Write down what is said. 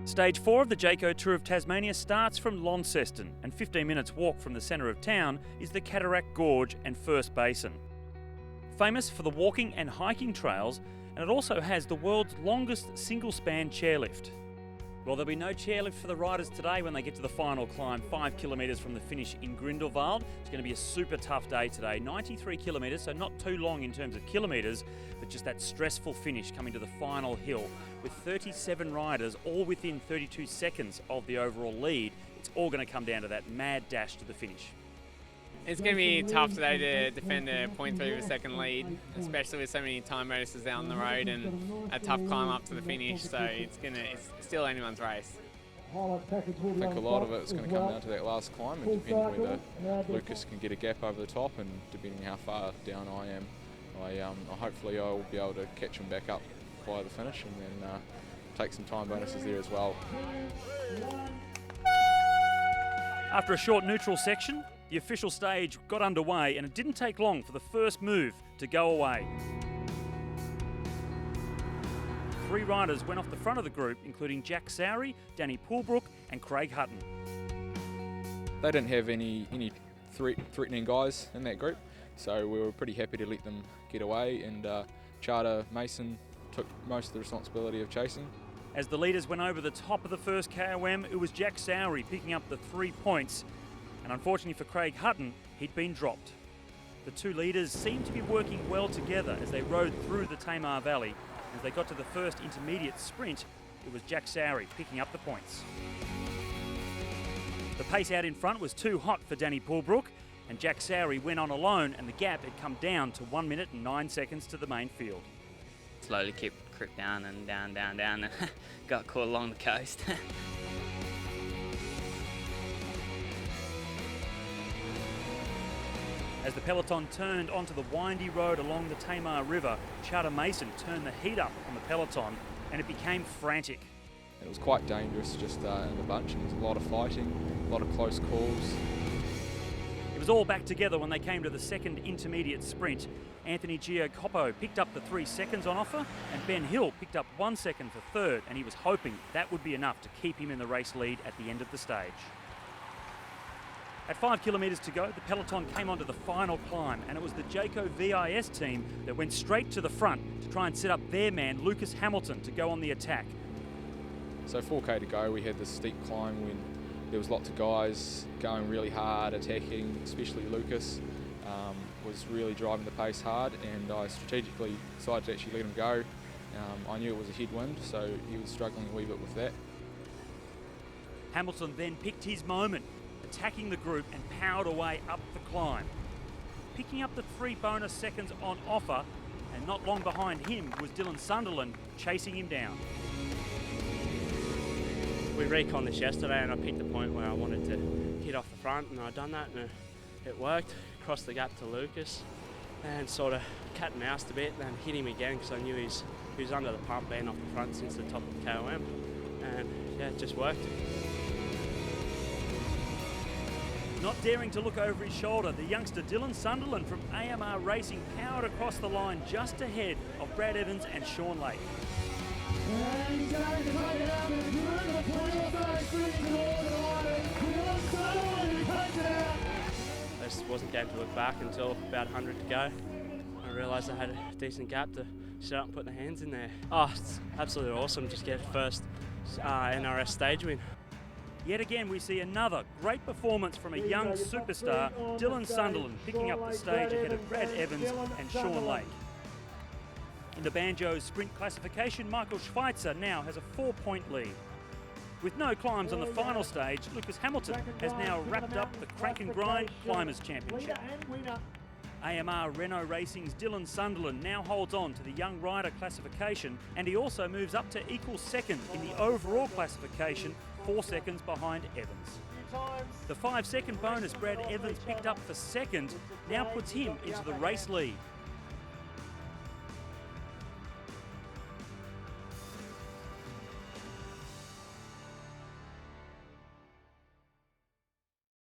Stage 4 of the Jayco Tour of Tasmania starts from Launceston, and 15 minutes walk from the centre of town is the Cataract Gorge and First Basin. Famous for the walking and hiking trails, and it also has the world's longest single-span chairlift. Well, there'll be no chairlift for the riders today when they get to the final climb, 5 kilometres from the finish in Grindelwald. It's going to be a super tough day today, 93 kilometres, so not too long in terms of kilometres, but just that stressful finish coming to the final hill. With 37 riders all within 32 seconds of the overall lead, it's all going to come down to that mad dash to the finish. It's going to be tough today to defend a 0.3 of a second lead, especially with so many time bonuses out on the road and a tough climb up to the finish, so it's still anyone's race. I think a lot of it is going to come down to that last climb, and depending whether Lucas can get a gap over the top, and depending how far down I am, hopefully I'll be able to catch him back up by the finish and then take some time bonuses there as well. After a short neutral section, the official stage got underway, and it didn't take long for the first move to go away. 3 riders went off the front of the group, including Jack Sowry, Danny Poolbrook and Craig Hutton. They didn't have any threatening guys in that group, so we were pretty happy to let them get away, and Charter Mason took most of the responsibility of chasing. As the leaders went over the top of the first KOM, it was Jack Sowry picking up the 3 points. And unfortunately for Craig Hutton, he'd been dropped. The 2 leaders seemed to be working well together as they rode through the Tamar Valley. As they got to the first intermediate sprint, it was Jack Sowry picking up the points. The pace out in front was too hot for Danny Poolbrook, and Jack Sowry went on alone, and the gap had come down to 1 minute and 9 seconds to the main field. Slowly crept down and down, and got caught along the coast. As the peloton turned onto the windy road along the Tamar River, Charter Mason turned the heat up on the peloton, and it became frantic. It was quite dangerous just in the bunch, and there was a lot of fighting, a lot of close calls. It was all back together when they came to the second intermediate sprint. Anthony Giacopo picked up the 3 seconds on offer, and Ben Hill picked up 1 second for third, and he was hoping that would be enough to keep him in the race lead at the end of the stage. At 5 kilometres to go, the peloton came onto the final climb, and it was the Jayco VIS team that went straight to the front to try and set up their man, Lucas Hamilton, to go on the attack. So 4K to go, we had this steep climb when there was lots of guys going really hard, attacking, especially Lucas was really driving the pace hard, and I strategically decided to actually let him go. I knew it was a headwind, so he was struggling a wee bit with that. Hamilton then picked his moment, attacking the group and powered away up the climb. Picking up the 3 bonus seconds on offer, and not long behind him was Dylan Sunderland chasing him down. We reconned this yesterday, and I picked the point where I wanted to hit off the front, and I'd done that, and it worked. Crossed the gap to Lucas and sort of cat and moused a bit, then hit him again because I knew he was under the pump being off the front since the top of the KOM, and yeah, it just worked. Not daring to look over his shoulder, the youngster Dylan Sunderland from AMR Racing powered across the line just ahead of Brad Evans and Sean Lake. I just wasn't game to look back until about 100 to go. I realised I had a decent gap to set up and put the hands in there. Oh, it's absolutely awesome just get the first NRS stage win. Yet again, we see another great performance from a young superstar, Dylan Sunderland, picking up the stage ahead of Brad Evans and Sean Lake. In the Banjo's sprint classification, Michael Schweitzer now has a 4-point lead. With no climbs on the final stage, Lucas Hamilton has now wrapped up the Crank and Grind Climbers Championship. AMR Renault Racing's Dylan Sunderland now holds on to the young rider classification, and he also moves up to equal second in the overall classification, 4 seconds behind Evans. The 5-second bonus Brad Evans picked up for second now puts him into the race lead.